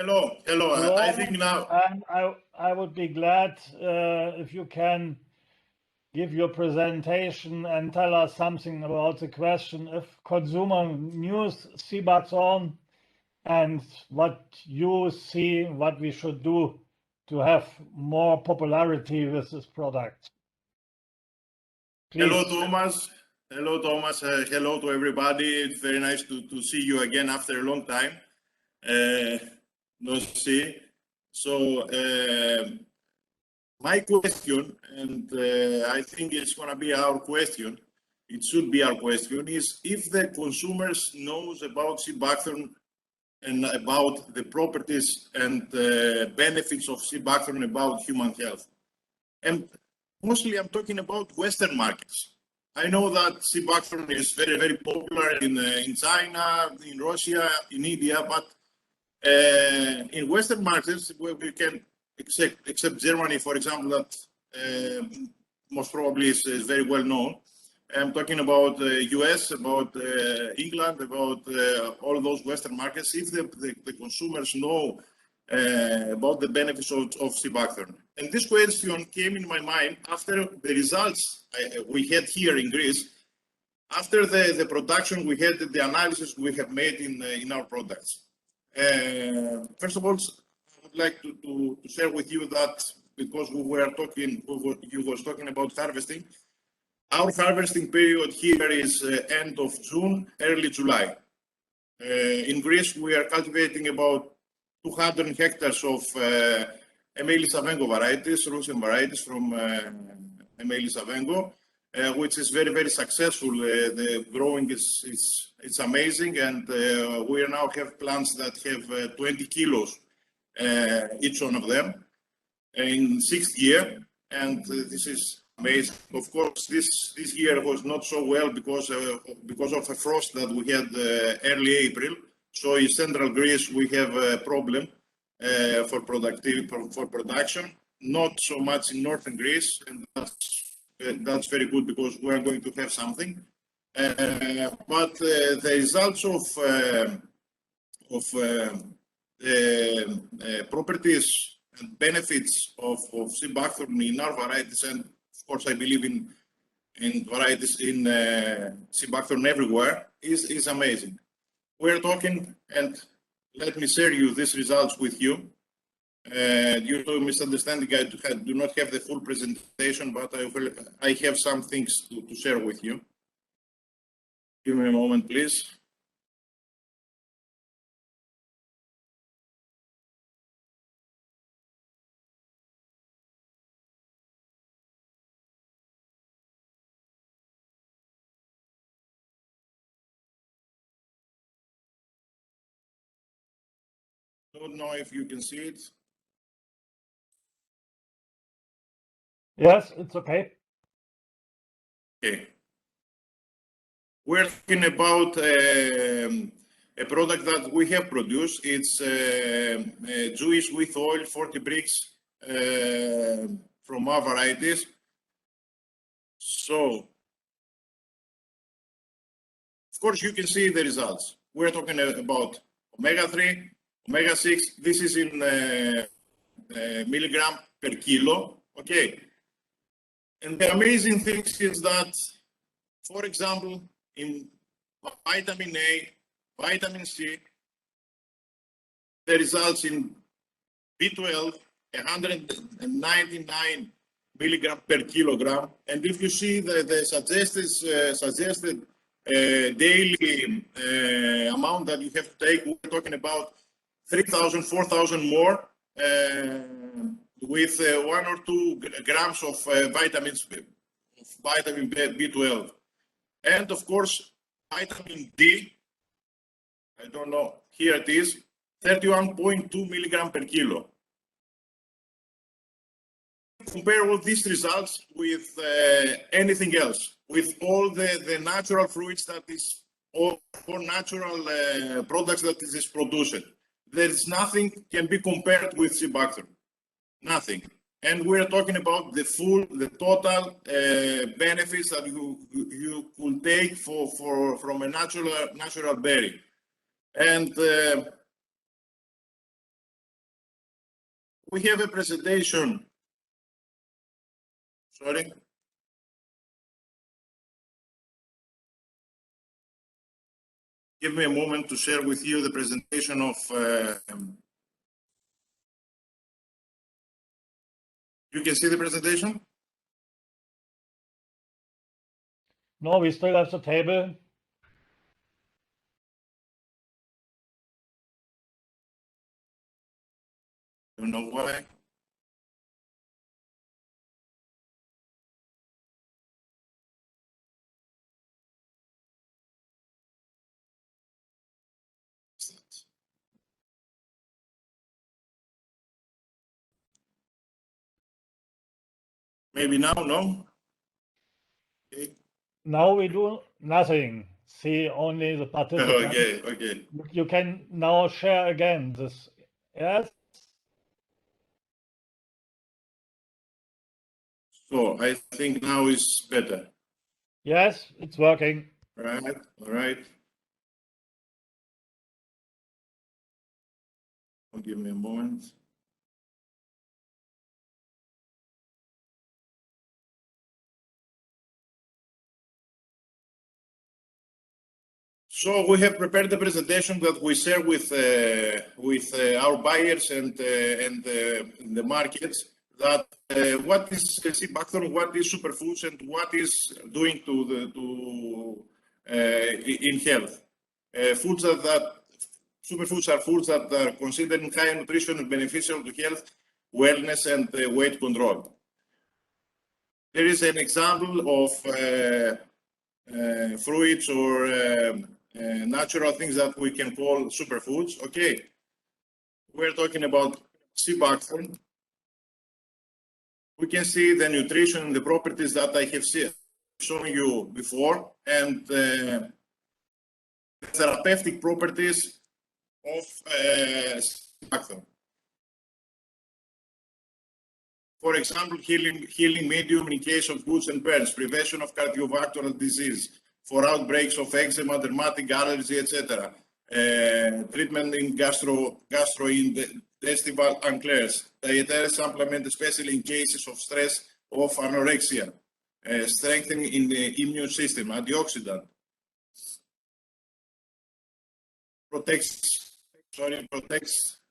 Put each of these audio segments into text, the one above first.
Hello. Hello, I think now. and I would be glad if you can give your presentation and tell us something about the question if consumer news Seabuckthorn and what you see, what we should do to have more popularity with this product. Please. Hello, Thomas. Hello, Thomas. Hello to everybody. It's very nice to see you again after a long time. No see. So my question, and I think it's going to be our question, it should be our question, is if the consumers knows about Seabuckthorn and about the properties and benefits of Seabuckthorn about human health. And mostly I'm talking about Western markets. I know that Seabuckthorn is very, very popular in China, in Russia, in India, but in Western markets, where we can, except Germany, for example, that most probably is very well known. I'm talking about US, about England, about all those Western markets. If the consumers know about the benefits of Seabuckthorn. And this question came in my mind after the results we had here in Greece, after the production we had, the analysis we have made in our products. First of all, I would like to share with you that because you was talking about harvesting, our harvesting period here is end of June, early July. In Greece, we are cultivating about 200 hectares of Emelis Avengo varieties, Russian varieties from Emelis Avengo, which is very, very successful. The growing it's amazing, and we now have plants that have 20 kilos, each one of them, in 6th year, and this is amazing. Of course, this year was not so well because of a frost that we had early April. So in central Greece we have a problem for production. Not so much in northern Greece, and that's very good because we are going to have something. But the results of properties and benefits of Seabuckthorn in our varieties, and of course I believe in varieties in Seabuckthorn everywhere, is amazing. We're talking, and let me share you these results with you. Due to misunderstanding, I do not have the full presentation, but I have some things to share with you. Give me a moment, please. Don't know if you can see it. Yes, it's okay. Okay. We're talking about a product that we have produced. It's Jewish with oil, 40 bricks from our varieties. So, of course, you can see the results. We're talking about omega-3, omega-6. This is in milligram per kilo. Okay. And the amazing thing is that, for example, in vitamin A, vitamin C, the results in B12, 199 milligram per kilogram. And if you see the suggested daily amount that you have to take, we're talking about 3,000, 4,000 more with 1 or 2 grams of vitamin B12. And of course, vitamin D, I don't know, here it is, 31.2 milligram per kilo. Compare all these results with anything else, with all the natural fruits that is, or natural products that is produced. There is nothing can be compared with Seabuckthorn, nothing. And we're talking about the total benefits that you could take from a natural berry. And we have a presentation. Sorry. Give me a moment to share with you the presentation of. You can see the presentation? No, we still have the table. Don't know why. Maybe now, no? Okay. Now we do nothing. See only the participants. Okay. You can now share again this. Yes. So I think now is better. Yes, it's working. All right. Give me a moment. So we have prepared the presentation that we share with our buyers and the markets. That what is Seabuckthorn, what is superfoods, and what is doing in health. Foods that superfoods are foods that are considered high nutrition and beneficial to health, wellness, and weight control. There is an example of fruits or natural things that we can call superfoods. Okay, we're talking about Seabuckthorn. We can see the nutrition and the properties that I have shown you before, and the therapeutic properties of Seabuckthorn. For example, healing medium in case of wounds and burns, prevention of cardiovascular disease, for outbreaks of eczema, dermatic allergy, etc. Treatment in gastrointestinal unclears, dietary supplement, especially in cases of stress of anorexia, strengthening in the immune system, antioxidant, protects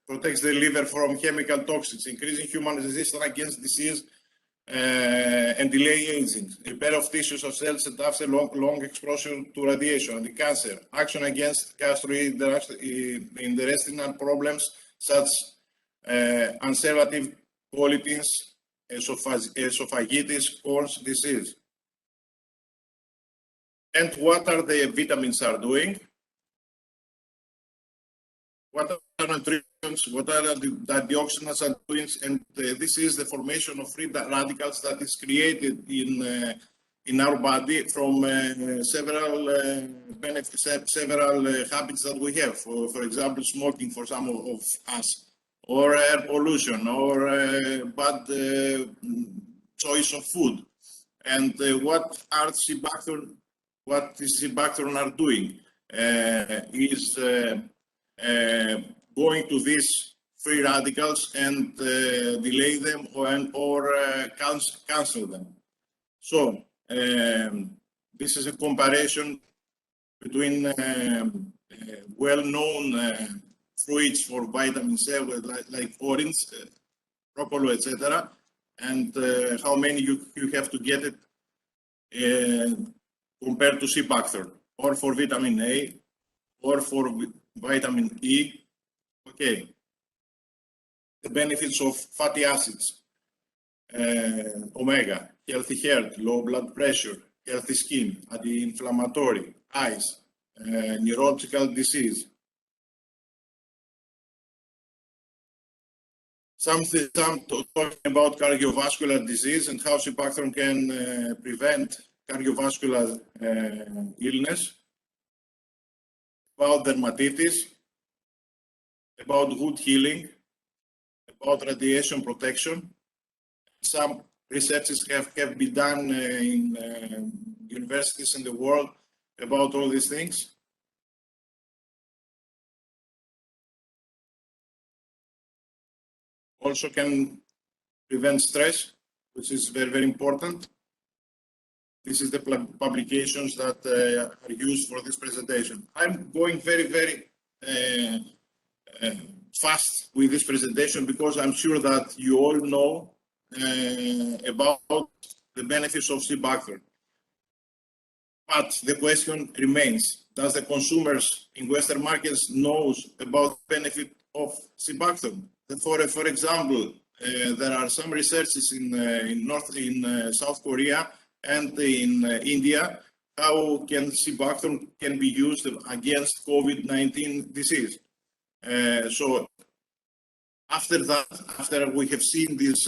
the liver from chemical toxins, increasing human resistance against disease and delay aging, repair of tissues of cells and after long exposure to radiation, and cancer, action against gastrointestinal problems such ulcerative colitis, esophagitis, Crohn's disease. And what are the vitamins are doing? What are nutrients, what are the antioxidants are doing, and this is the formation of free radicals that is created in our body from several benefits, several habits that we have. For example, smoking for some of us, or air pollution, or bad choice of food. And what Seabuckthorn are doing is going to these free radicals and delay them or cancel them. So this is a comparison between well-known fruits for vitamin C, like orange, broccoli, etc., and how many you have to get it compared to Seabuckthorn, or for vitamin A, or for vitamin E. Okay. The benefits of fatty acids, omega, healthy heart, low blood pressure, healthy skin, anti-inflammatory, eyes, neurological disease. Some talking about cardiovascular disease and how Seabuckthorn can prevent cardiovascular illness, about dermatitis, about wound healing, about radiation protection. Some researches have been done in universities in the world about all these things. also can prevent stress, which is very, very important. This is the publications that are used for this presentation. I'm going very, very fast with this presentation because I'm sure that you all know about the benefits of Seabuckthorn. But the question remains, does the consumers in Western markets knows about the benefit of Seabuckthorn? For example, there are some researches in South Korea and in India, how can Seabuckthorn can be used against COVID-19 disease. So after that, after we have seen these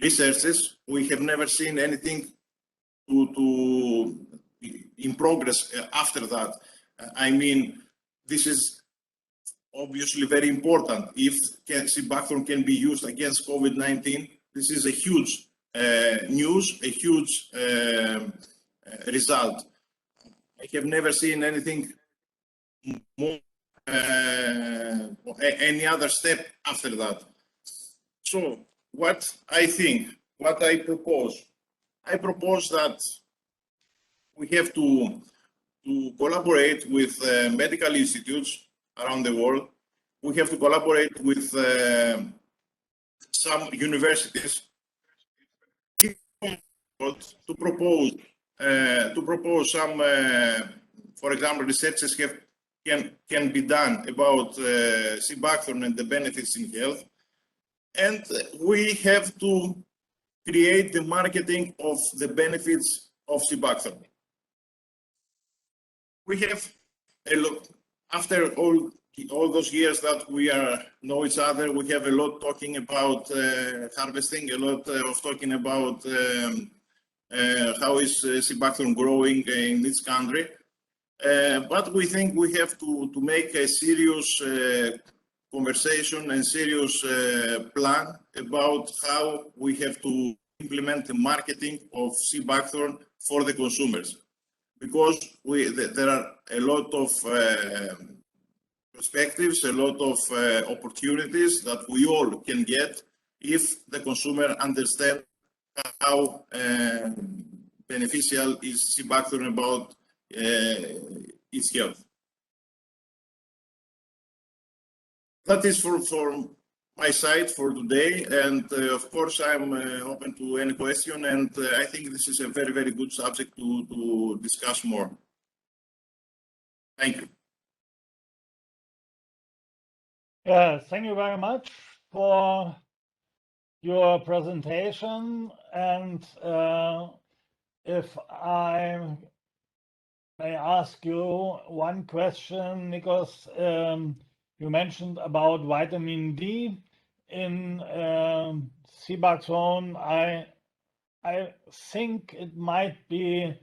researches, we have never seen anything in progress after that. I mean, this is obviously very important. If Seabuckthorn can be used against COVID-19, this is a huge news, a huge result. I have never seen anything more, any other step after that. So what I think, what I propose that we have to collaborate with medical institutes around the world. We have to collaborate with some universities to propose some, for example, researches can be done about Seabuckthorn and the benefits in health, and we have to create the marketing of the benefits of Seabuckthorn. We have a lot, after all those years that we know each other, we have a lot talking about harvesting, a lot of talking about how is Seabuckthorn growing in each country. But we think we have to make a serious conversation and serious plan about how we have to implement the marketing of Seabuckthorn for the consumers. Because there are a lot of perspectives, a lot of opportunities that we all can get if the consumer understands how beneficial is Seabuckthorn about its health. That is for my side for today, and of course I'm open to any question, and I think this is a very, very good subject to discuss more. Thank you. Yeah, thank you very much for your presentation, and if I may ask you one question, Nikos, you mentioned about vitamin D in Seabuckthorn. I think it might be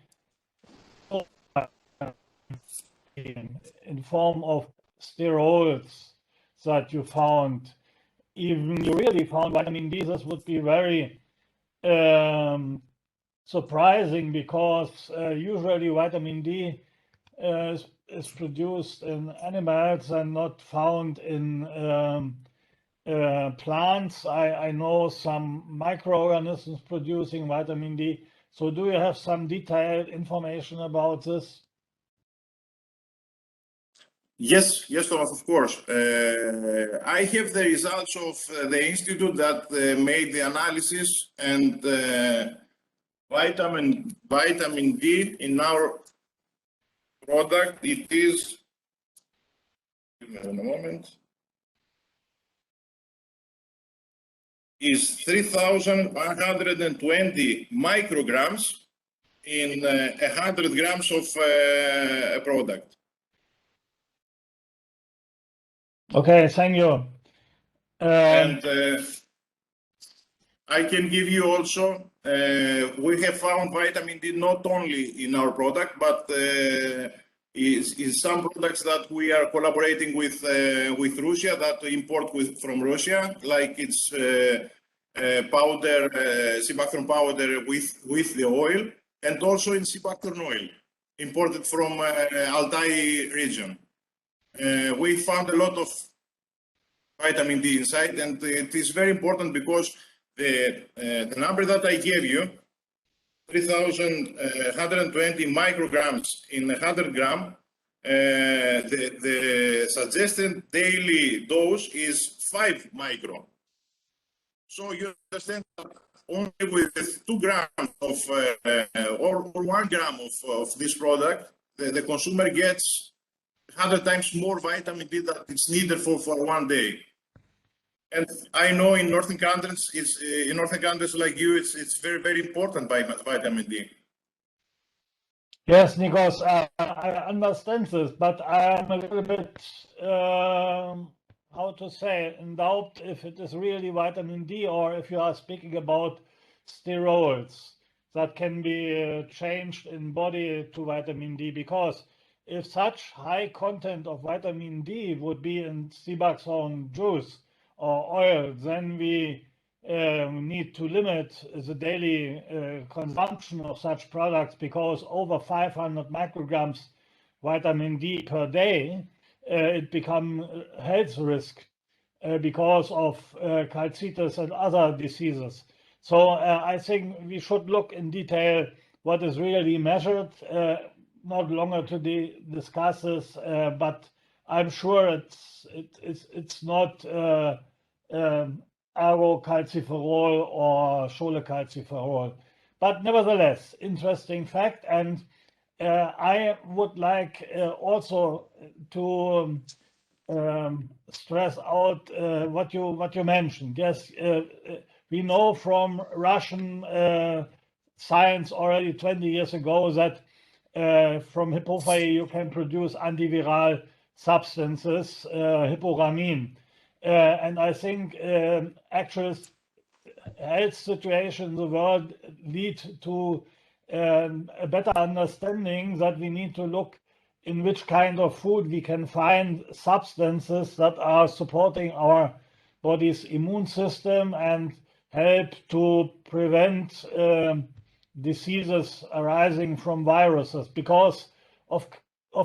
in form of sterols that you found. Even you really found vitamin D, this would be very surprising, because usually vitamin D is produced in animals and not found in plants. I know some microorganisms producing vitamin D. So do you have some detailed information about this? Yes, Thomas, of course. I have the results of the institute that made the analysis, and vitamin D in our product, it is, give me a moment, is 3,120 micrograms in 100 grams of a product. Okay, thank you. And I can give you also, we have found vitamin D not only in our product, but in some products that we are collaborating with Russia, that import from Russia, like it's powder, Seabuckthorn powder with the oil, and also in Seabuckthorn oil, imported from Altai region. We found a lot of vitamin D inside, and it is very important because the number that I gave you, 3,120 micrograms in 100 gram, the suggested daily dose is 5 micro. So you understand that only with 2 grams of or 1 gram of this product, the consumer gets 100 times more vitamin D that is needed for 1 day. And I know in northern countries, in northern countries like you, it's very, very important vitamin D. Yes, Nikos, I understand this, but I'm a little bit, how to say, in doubt if it is really vitamin D or if you are speaking about steroids that can be changed in body to vitamin D, because if such high content of vitamin D would be in Seabuckthorn juice or oil, then we need to limit the daily consumption of such products, because over 500 micrograms vitamin D per day, it becomes a health risk because of calcitis and other diseases. So I think we should look in detail what is really measured, not longer to discuss this, but I'm sure it's not arocalciferol or cholecalciferol. But nevertheless, interesting fact. And I would like also to stress out what you mentioned. Yes, we know from Russian science already 20 years ago that from hippophae you can produce antiviral substances, hipporamine. And I think actual health situation in the world lead to a better understanding that we need to look in which kind of food we can find substances that are supporting our body's immune system and help to prevent diseases arising from viruses. Because of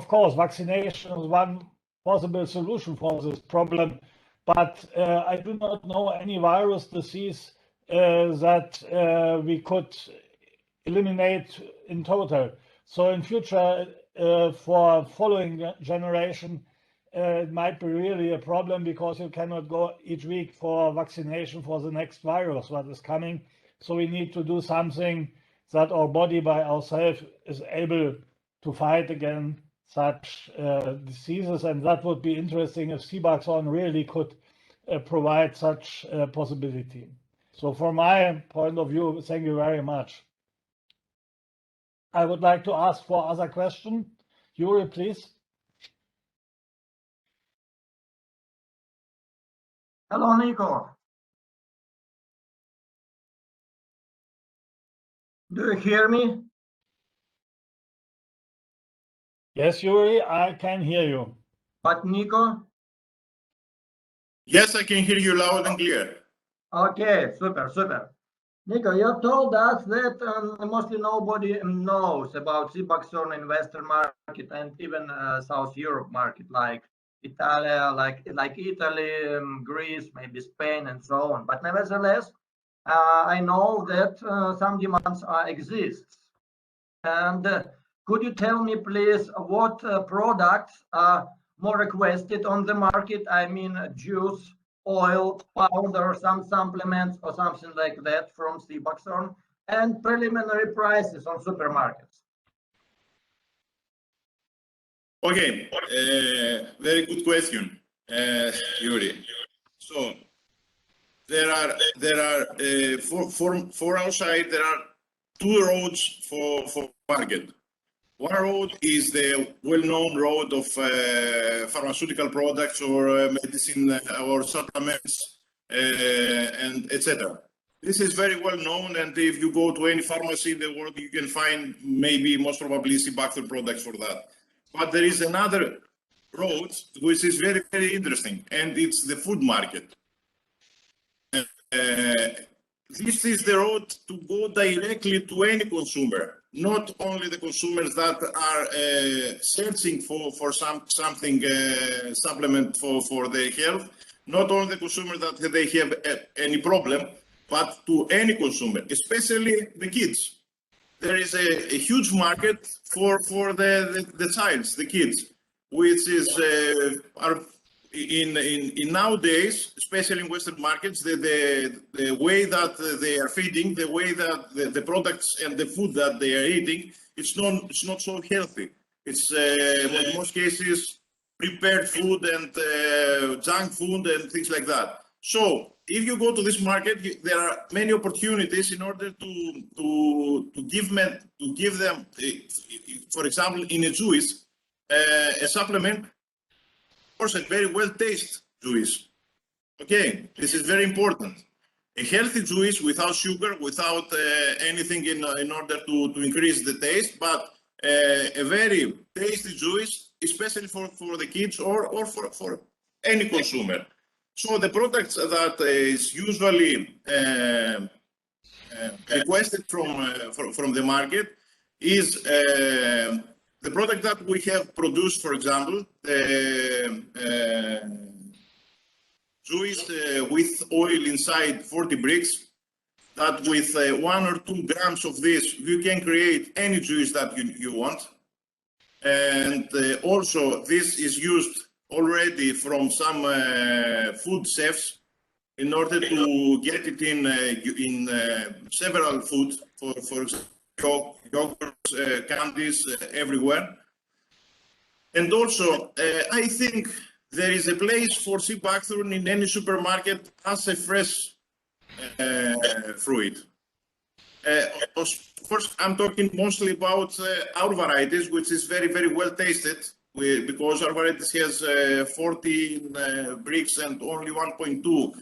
course, vaccination is one possible solution for this problem. But I do not know any virus disease that we could eliminate in total. So in future, for following generation, it might be really a problem, because you cannot go each week for vaccination for the next virus that is coming. So we need to do something that our body by ourselves is able to fight against such diseases, and that would be interesting if Seabuckthorn really could provide such possibility. So from my point of view, thank you very much. I would like to ask for other question. Yuri, please. Hello, Nico. Do you hear me? Yes, Yuri, I can hear you. But Nico? Yes, I can hear you loud and clear. Okay, super. Nico, you told us that mostly nobody knows about Seabuckthorn in Western market and even South Europe market, like Italy, like Italy, Greece, maybe Spain, and so on. But nevertheless, I know that some demands exists. And could you tell me, please, what products are more requested on the market? I mean, juice, oil, powder, some supplements, or something like that from Seabuckthorn, and preliminary prices on supermarkets. Okay, very good question, Yuri. So there are for our side there are 2 roads for market. One road is the well-known road of pharmaceutical products or medicine or supplements and etc. This is very well known, and if you go to any pharmacy in the world, you can find maybe most probably Seabuckthorn products for that. But there is another road which is very, very interesting, and it's the food market. This is the road to go directly to any consumer, not only the consumers that are searching for something supplement for their health, not only the consumer that they have any problem, but to any consumer, especially the kids. There is a huge market for the childs, the kids, which is are in nowadays, especially in Western markets, the way that they are feeding, the way that the products and the food that they are eating, it's not so healthy. It's in most cases prepared food and junk food and things like that. So if you go to this market, there are many opportunities in order to give them, for example, in a juice, a supplement, of course, a very well-tasted juice. Okay, this is very important. A healthy juice without sugar, without anything in order to increase the taste, but a very tasty juice, especially for the kids or for any consumer. So the products that is usually requested from the market is the product that we have produced, for example, juice with oil inside 40 bricks, that with 1 or 2 grams of this, you can create any juice that you want. And also this is used already from some food chefs in order to get it in several foods, for example, yogurts, candies, everywhere. And also, I think there is a place for Seabuckthorn in any supermarket as a fresh fruit. Of course, I'm talking mostly about our varieties, which is very, very well tasted, because our varieties has 14 bricks and only 1.2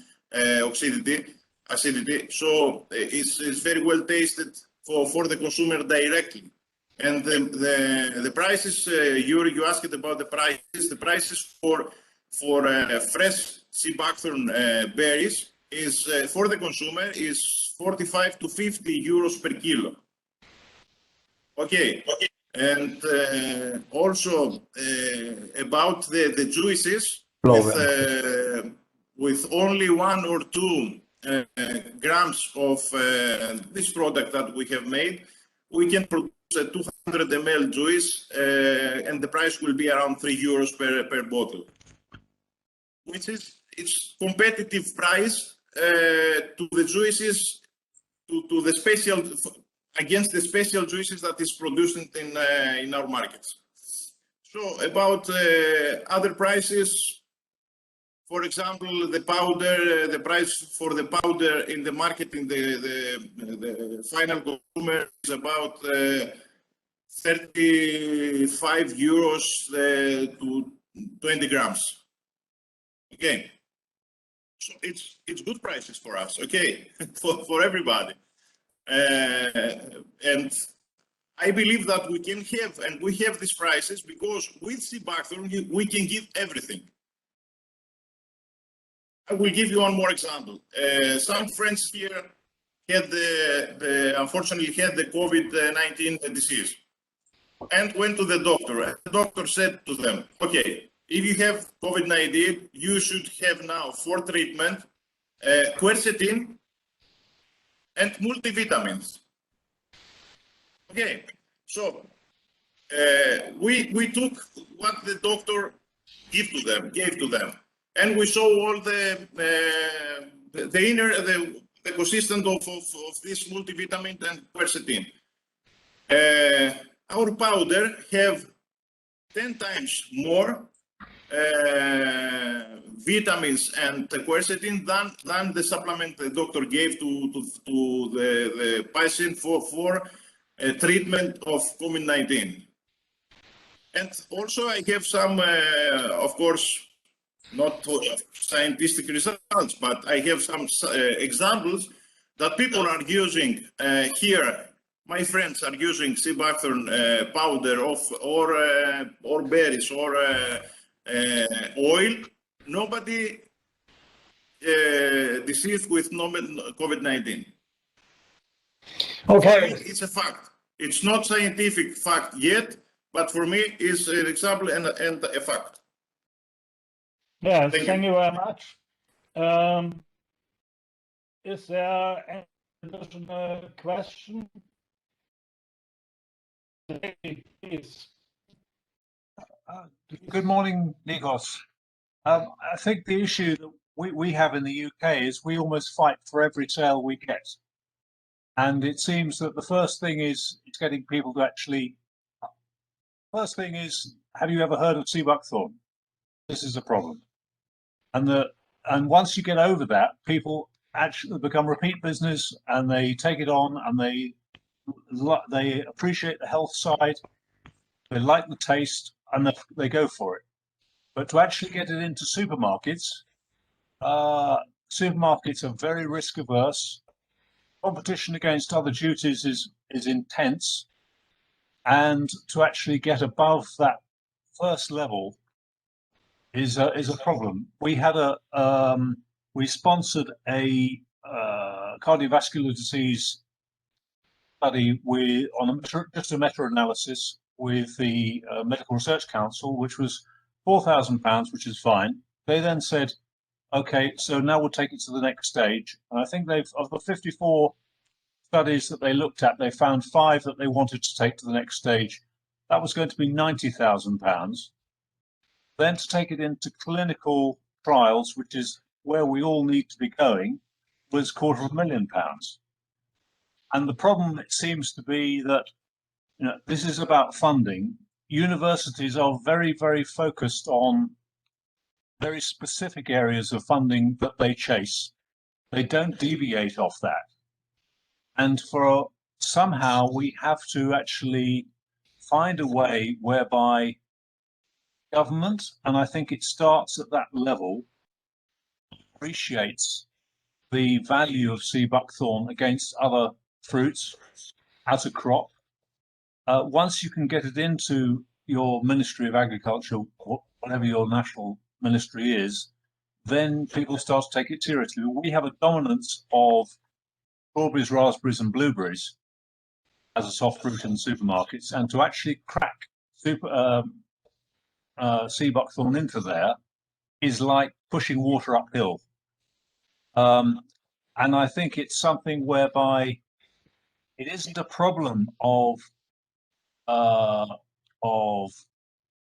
acidity. So it's very well tasted for the consumer directly. And the prices, you asked about the prices. The prices for fresh Seabuckthorn berries is for the consumer is 45 to 50 euros per kilo. Okay. And also about the juices, with only 1 or 2 grams of this product that we have made, we can produce a 200 ml juice, and the price will be around 3 euros per bottle, which is it's competitive price to the juices, to the special, against the special juices that is produced in our markets. So about other prices, for example, the powder, the price for the powder in the market, in the final consumer is about 35 euros to 20 grams. Okay, so it's good prices for us. Okay, for everybody. And I believe that we can have, and we have these prices because with Seabuckthorn we can give everything. I will give you one more example. Some friends here had unfortunately had the COVID-19 disease and went to the doctor. And the doctor said to them, okay, if you have COVID-19, you should have now for treatment quercetin and multivitamins. Okay, so we took what the doctor gave to them, and we saw all the consistent of this multivitamin and quercetin. Our powder have 10 times more vitamins and quercetin than the supplement the doctor gave to the patient for treatment of COVID-19. And also I have some, of course, not scientific results, but I have some examples that people are using here. My friends are using Seabuckthorn powder or berries or oil. Nobody deceased with COVID-19. Okay. For me, it's a fact. It's not scientific fact yet, but for me, it's an example and a fact. Yes, thank you very much. Is there any additional question? Please. Good morning, Nikos. I think the issue that we have in the UK is we almost fight for every sale we get. And it seems that the first thing is getting people to actually. First thing is, have you ever heard of Seabuckthorn? This is a problem. And once you get over that, people actually become repeat business and they take it on and they appreciate the health side, they like the taste, and they go for it. But to actually get it into supermarkets, supermarkets are very risk averse. Competition against other duties is intense, and to actually get above that first level is a problem. We had we sponsored a cardiovascular disease study just a meta-analysis with the Medical Research Council, which was £4,000, which is fine. They then said, okay, so now we'll take it to the next stage. And I think of the 54 studies that they looked at, they found 5 that they wanted to take to the next stage. That was going to be £90,000. Then to take it into clinical trials, which is where we all need to be going, was £250,000. And the problem, it seems to be that this is about funding. Universities are very, very focused on very specific areas of funding that they chase. They don't deviate off that. And somehow we have to actually find a way whereby government, and I think it starts at that level, appreciates the value of Seabuckthorn against other fruits as a crop. Once you can get it into your Ministry of Agriculture, whatever your national ministry is, then people start to take it seriously. We have a dominance of strawberries, raspberries, and blueberries as a soft fruit in supermarkets, and to actually crack Seabuckthorn into there is like pushing water uphill. And I think it's something whereby it isn't a problem of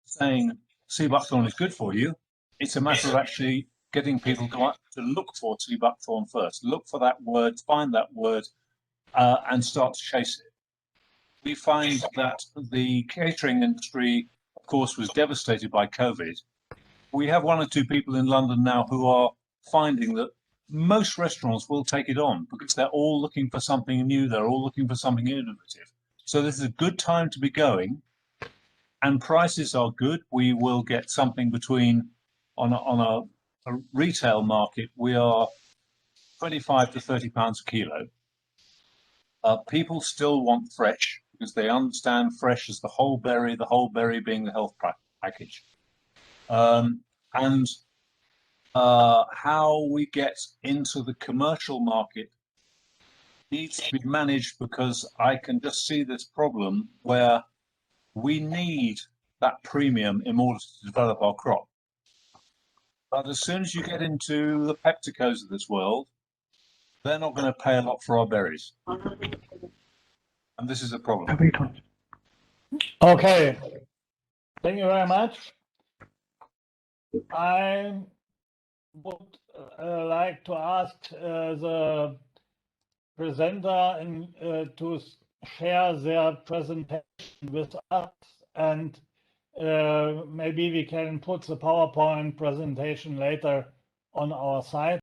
saying Seabuckthorn is good for you. It's a matter of actually getting people to look for Seabuckthorn first, look for that word, find that word, and start to chase it. We find that the catering industry, of course, was devastated by COVID. We have 1 or 2 people in London now who are finding that most restaurants will take it on because they're all looking for something new. They're all looking for something innovative. So this is a good time to be going, and prices are good. We will get something between, on a retail market, we are 25 to 30 pounds a kilo. People still want fresh because they understand fresh as the whole berry being the health package. And how we get into the commercial market needs to be managed, because I can just see this problem where we need that premium in order to develop our crop. But as soon as you get into the PepsiCos of this world, they're not going to pay a lot for our berries. And this is a problem. Okay. Thank you very much. I would like to ask the presenter to share their presentation with us, and maybe we can put the PowerPoint presentation later on our site.